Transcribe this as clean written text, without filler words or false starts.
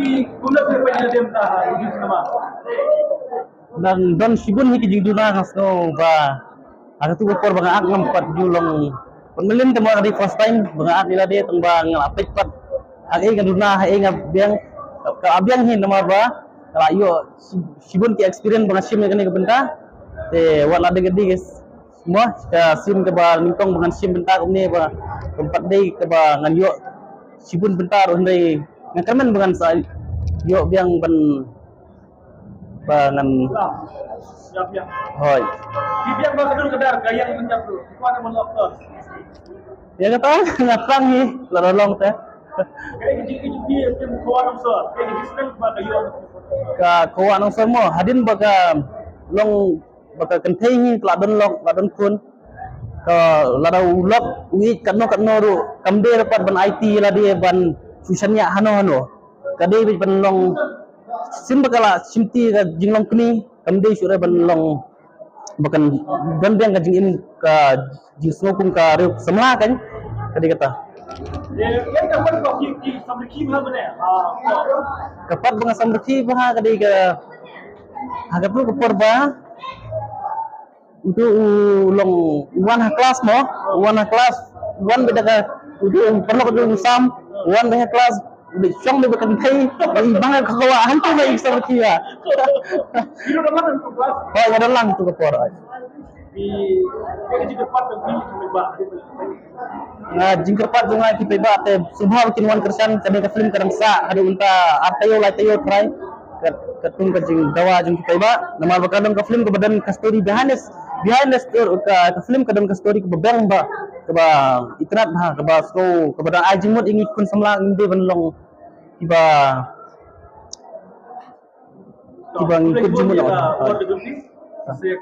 Tapi kuna punya dem dah di nama. Dan don sibun hiki jing duna kasno ba ada tu ukor bang ak ngampat julong pemelin temo di first time bang ak ila dia tembang ngelapit pat agi kaduna ai ngabiang ka abiang hin nama ba kala yo sibun ki experience bang sim kani benta te wala de gedi guys semua ka sim ke ba ningtong bang sim benta ko ni ba tempat dei ke ba ngan yo sibun benta ro ndai ngakamen bang sa yo biang ban bangan Siap ya. hoy Di biang bakal kedar gaya mencap tu. Kuat menoktor. ya kata ngatang ni lorong teh Kayak gitu dia tim kuat amsor. Kayak gitu senang pada yo. ka kawan ang semua hadin baka long baka kentai ni kladon kladon kun ka ladau lok wi kanno ru kamde rapat ban IT la dia ban susanya hano kade ban long sim bakala simti ka jinglong kini kamde sura ban long bakan dan biang ka jingin ka jisngokung ka riuk semla kan kade kata Yang dapat kau ki sampai ki mana mana. kapat banga samrti bah kade ka agak perlu ke porba itu long one kelas mo one kelas one beda ka itu perlu ke sam one beda kelas di syong beda kan thai bang ka kawa hantu ba samrti ya Itu dah mana tu kelas. oh ada lang tu ke por Di kayak gitu dapat tu ni cuma bah. na jingkerpat junga ki peba te subha kinwan kersan kade ka film karang sa ada unta artayo tayo try katung ka jing dawa jing ki peba namal bakadong ka film ka badan ka story behind the story ka film kadang ka story ka babang ba ka ba itrat ha ka ba so ka badan ajing mod ingi kun samla indi banlong kiba ngikut jimod